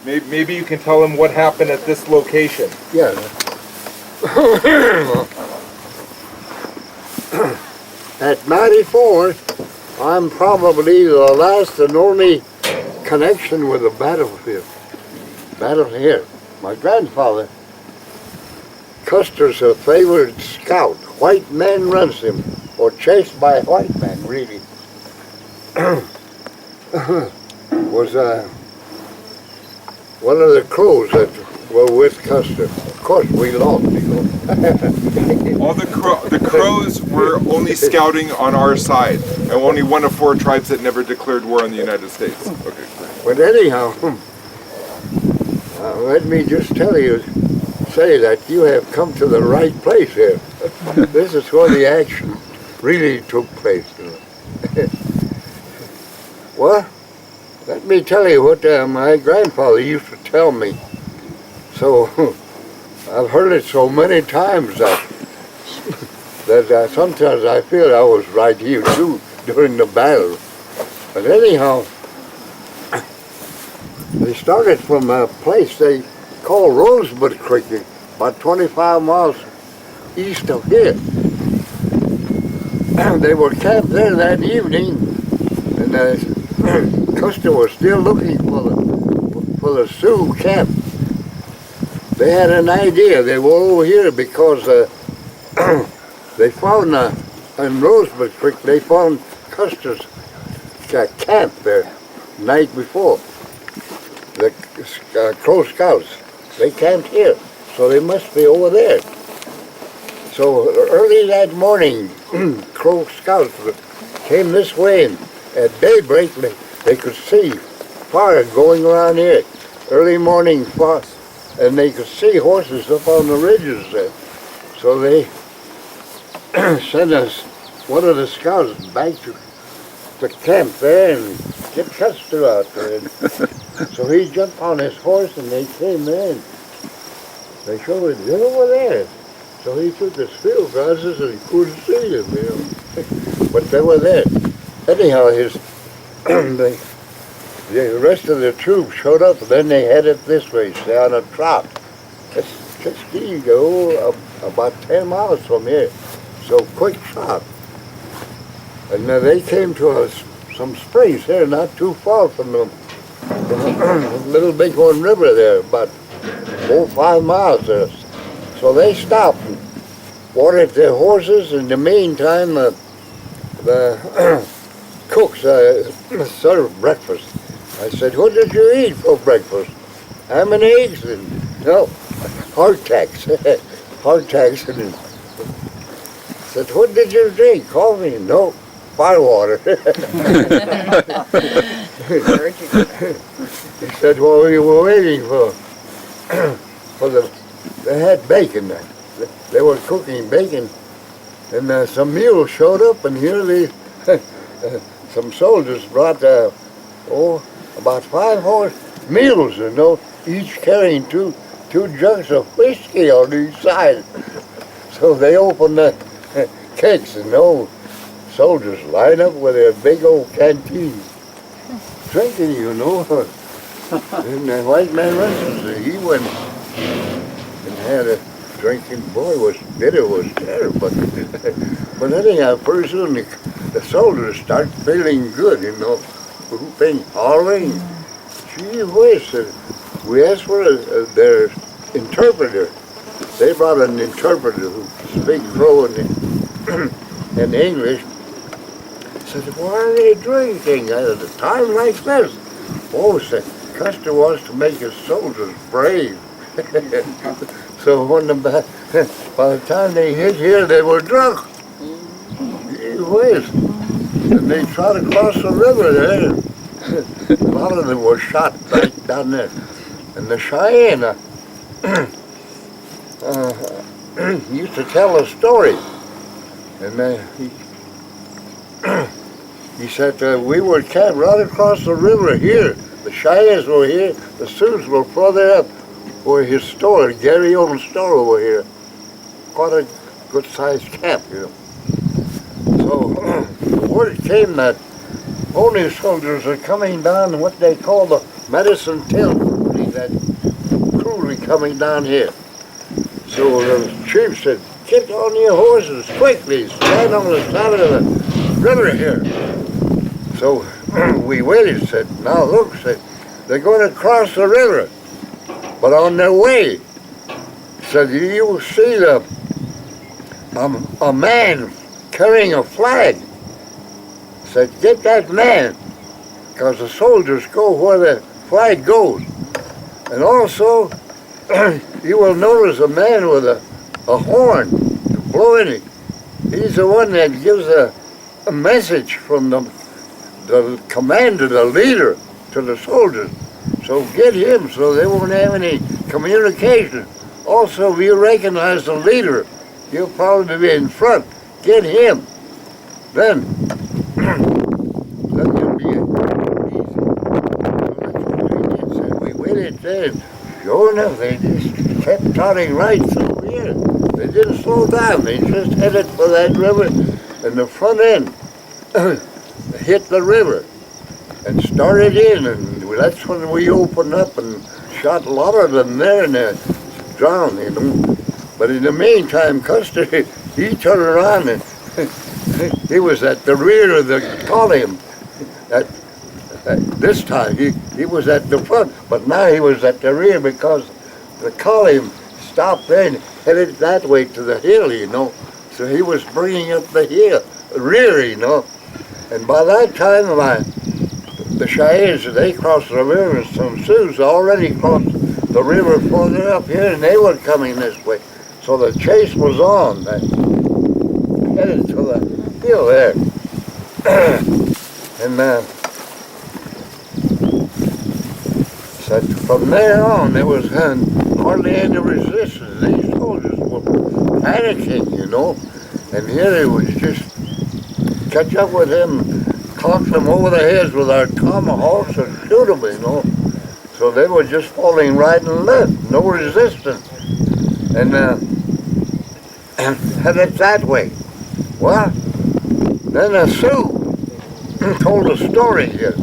Maybe you can tell him what happened at this location. Yeah. At 94, I'm probably the last and only connection with the battlefield. Battle here. My grandfather, Custer's a favorite scout. White man runs him, or chased by a white man, really. Was one of the Crows that were with Custer. Of course, we lost, you know. All the Crows were only scouting on our side, and only one of 4 tribes that never declared war on the United States. Okay. But anyhow, let me just say that you have come to the right place here. This is where the action really took place. You know. Well, let me tell you what my grandfather used to tell me. So, I've heard it so many times that sometimes I feel I was right here too during the battle. But anyhow, they started from a place they call Rosebud Creek, about 25 miles east of here. They were camped there that evening, and Custer was still looking for the Sioux camp. They had an idea. They were over here because they found in Rosebud Creek, they found Custer's camp there the night before. The Crow Scouts, they camped here, so they must be over there. So early that morning, Crow Scouts came this way, and at daybreak they could see fire going around here. Early morning fire, and they could see horses up on the ridges there. So they sent us, one of the scouts, back to the camp there and get Custer out there. So he jumped on his horse and they came in. They showed him, they're over there. So he took his field glasses and he couldn't see them, you know. But they were there. Anyhow, the rest of the troops showed up, and then they headed this way, say on a trot. Just you go about 10 miles from here. So quick trot. And they came to some springs here, not too far from them. Little Bighorn River there, about 4 or 5 miles there. So they stopped and watered their horses. In the meantime, the cooks served breakfast. I said, what did you eat for breakfast? Ham and eggs? And, no, hardtacks. Hardtacks. And I said, what did you drink? Coffee? No, firewater. He said, well, we were waiting for they had bacon. They were cooking bacon. And some mules showed up, and here some soldiers brought, about 5 horse mules, you know, each carrying two jugs of whiskey on each side. So they opened the kegs, and old soldiers lined up with their big old canteens, drinking, you know. And the white man Russell, he went and had a drinking. Boy, was bitter, was terrible. But anyhow, pretty soon the soldiers start feeling good, you know, whooping, hollering. Gee whiz, we asked for their interpreter. They brought an interpreter who speaks Crow and English. Said, why are they drinking at a time like this? Oh, said, Custer wants to make his soldiers brave. So when by the time they hit here, they were drunk. Gee whiz. And they tried to cross the river there. A lot of them were shot right down there. And the Cheyenne used to tell a story. And he said, we were camped right across the river here. The Cheyennes were here, the Sioux were further up where his store, Gary owned a store over here. Quite a good-sized camp, you know. So the word came that only soldiers are coming down what they call the Medicine Tail. that cruelly coming down here. So the chief said, "Get on your horses quickly, stand on the side of the river here." So we waited, said, "Now look," said, "they're going to cross the river, but on their way," said, "you will see a man carrying a flag." Said, "Get that man, because the soldiers go where the flag goes. And also, you will notice a man with a horn blowing it. He's the one that gives a message from the commander, the leader, to the soldiers. So get him so they won't have any communication. Also, if you recognize the leader, he'll probably be in front. Get him. Then you'll be easy." So that's what they did. Said, we waited there. Sure enough, they just kept trotting right through here. They didn't slow down. They just headed for that river, and the front end hit the river and started in, and that's when we opened up and shot a lot of them there, and they drowned, you know. But in the meantime, Custer, he turned around and he was at the rear of the column. This time, he was at the front, but now he was at the rear because the column stopped there and headed that way to the hill, you know. So he was bringing up the hill, rear, you know. And by that time, the Cheyennes, they crossed the river, and some Sioux already crossed the river further up here, and they were coming this way. So the chase was on, headed to the hill there. And so from there on, there was hardly any resistance. These soldiers were panicking, you know. And here it was just catch up with them, clock them over the heads with our tomahawks and shoot them, you know. So they were just falling right and left, no resistance. And headed that way. Well, then a Sioux told a story here.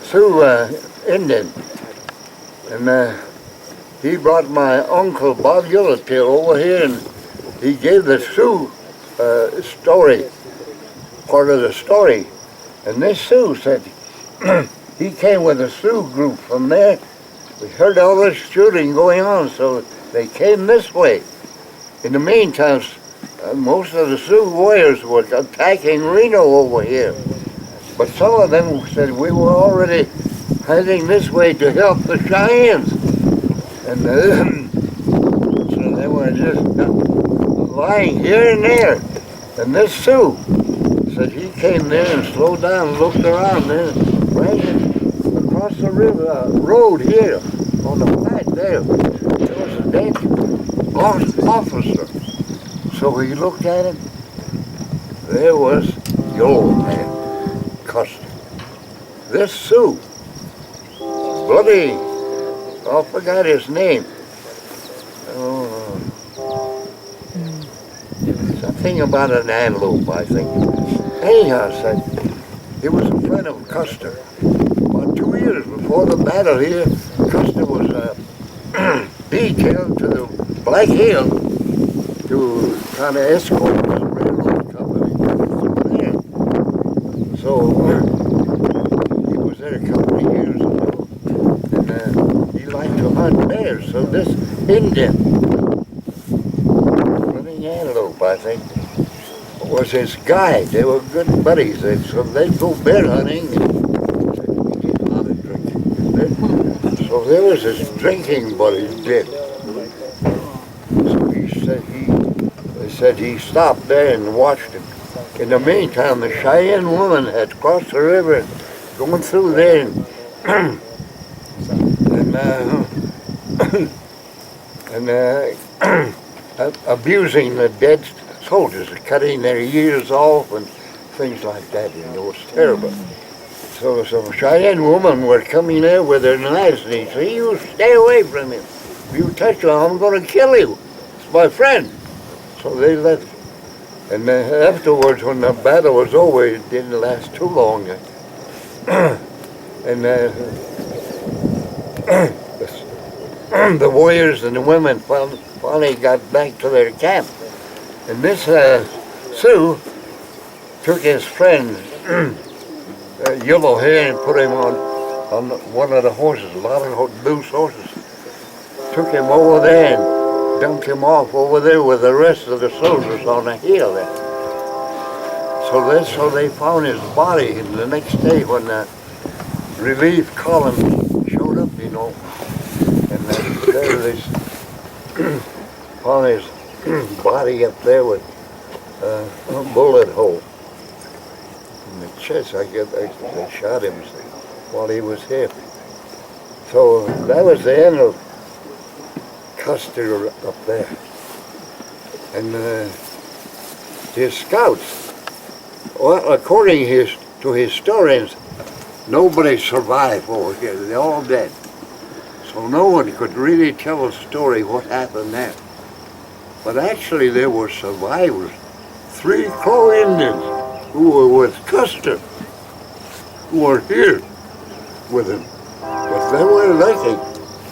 Sioux Indian. And he brought my uncle Bob Yellowtail over here, and he gave the Sioux story, part of the story. And this Sioux said he came with a Sioux group from there. We heard all this shooting going on, so they came this way. In the meantime, most of the Sioux warriors were attacking Reno over here. But some of them said we were already heading this way to help the Cheyennes. And so they were just lying here and there. And this Sioux said he came there and slowed down, looked around, then ran across the river, road here on the flat there. There was a dead officer. So he looked at him. There was the old man, Custer. This Sioux, bloody, I forgot his name. Something about an antelope, I think. Anyhow, said he was a friend of Custer. About 2 years before the battle here, Custer was detailed to the Black Hill to kind of escort the railroad company there. So he was there a couple of years ago, and he liked to hunt bears. So this Indian, running antelope, I think, was his guide. They were good buddies. So they'd go bear hunting and get a lot of drinking. So there was this drinking buddy did. So they said he stopped there and watched him. In the meantime, the Cheyenne woman had crossed the river, going through there and abusing the dead soldiers, cutting their ears off and things like that. You know, it's terrible. So some Cheyenne women were coming there with their knives, and he said, "You stay away from him. If you touch him, I'm going to kill you. It's my friend." So they left. And then afterwards, when the battle was over, it didn't last too long. And the warriors and the women finally got back to their camp. And this Sioux took his friend, Yellow Hair, and put him on one of the horses, a lot of loose horses. Took him over there and dumped him off over there with the rest of the soldiers on a hill there. So that's how they found his body. And the next day when the relief column showed up, you know, and there they found his body up there with a bullet hole in the chest. I guess they shot him while he was here. So that was the end of Custer up there. And his scouts, well, according to historians, nobody survived over here. They're all dead. So no one could really tell a story what happened there. But actually there were survivors. 3 Crow Indians who were with Custer, who were here with him. But they were lucky.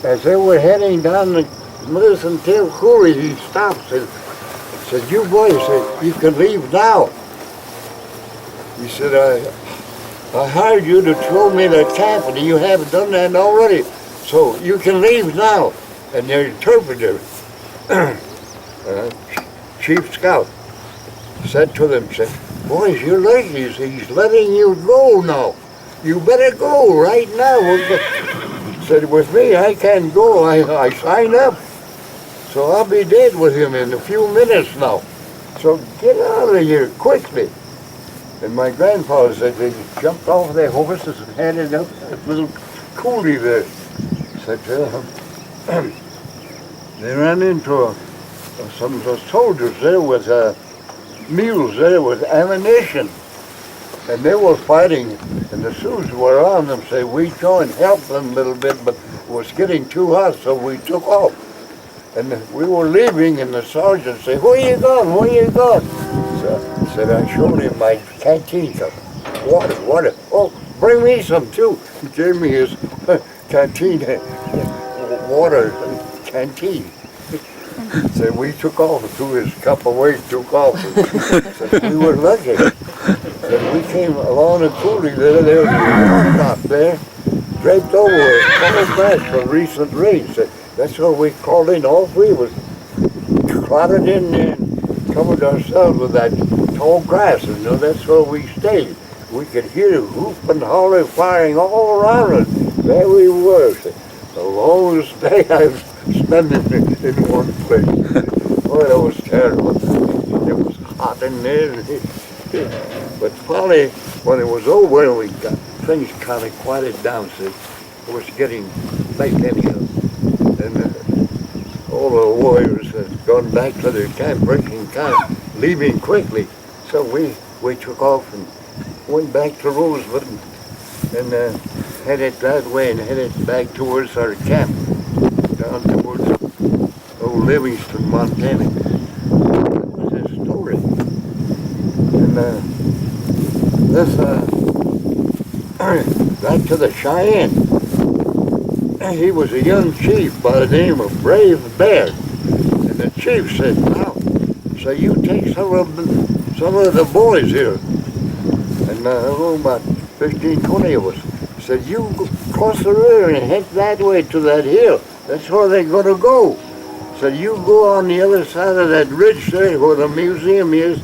As they were heading down the Medicine Tail Coulee, he stopped and said, "You boys, you can leave now." He said, I hired you to show me the camp, and you haven't done that already. So you can leave now. And their interpreter, Chief Scout, said to them, said, "Boys, you're late. He's letting you go now. You better go right now." Said, "With me, I can't go. I signed up. So I'll be dead with him in a few minutes now. So get out of here quickly." And my grandfather said they jumped off their horses and headed up that little coulee there. Said, they ran into some soldiers there with mules there with ammunition. And they were fighting, and the Sioux were on them. Say, we joined, helped them a little bit, but it was getting too hot, so we took off. And we were leaving, and the sergeant said, "Where you going? Where you going?" So I said, I showed him my canteen cup. Water. "Oh, bring me some too." He gave me his canteen, water canteen. So we took off, threw his cup away, took off. So we were lucky. Then we came along the coulee there was a top there, draped over a tall grass for recent rains. That's what we crawled in. All 3 was clotted in there and covered ourselves with that tall grass. And that's where we stayed. We could hear whoop and holler firing all around us. There we were. The longest day I've spent in one place. Oh, that was terrible. It was hot in there. But finally, when it was over and we got things kind of quieted down, so it was getting late anyhow. And all the warriors had gone back to their camp, breaking camp, leaving quickly. So we took off and went back to Rosewood and headed that way and headed back towards our camp, down towards old Livingston, Montana. That was his story. And this, back to the Cheyenne. He was a young chief by the name of Brave Bear. And the chief said, "Now, so you take some of the boys here." And about 15, 20 of us said, "You cross the river and head that way to that hill. That's where they're going to go." Said, "You go on the other side of that ridge there where the museum is,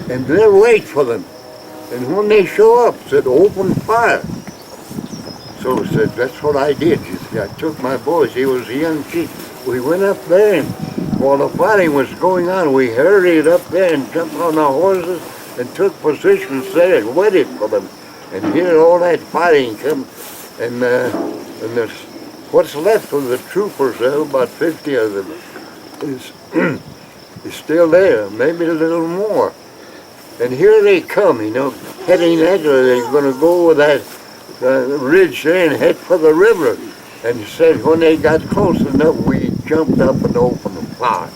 and they'll wait for them. And when they show up," said, "open fire." So I said, that's what I did. I took my boys. He was a young chief. We went up there, and while the fighting was going on, we hurried up there and jumped on our horses and took positions there and waited for them. And here all that fighting come, and there's what's left of the troopers there, about 50 of them, is still there, maybe a little more. And here they come, heading that way. They're going to go over that ridge there and head for the river. And he said when they got close enough, we jumped up and opened fire.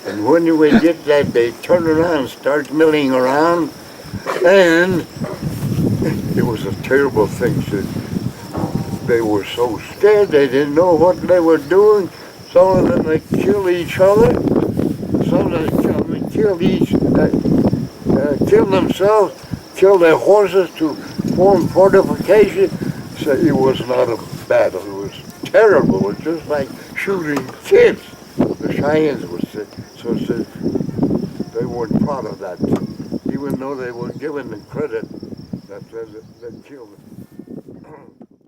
And when we did that, they turned around and started milling around. And it was a terrible thing. they were so scared. They didn't know what they were doing. Some of them they killed each other. Some of them killed themselves, killed their horses to form fortification. So it was not a battle. It was terrible. It was just like shooting kids. The Cheyennes were so they weren't proud of that, even though they were given the credit that they killed them.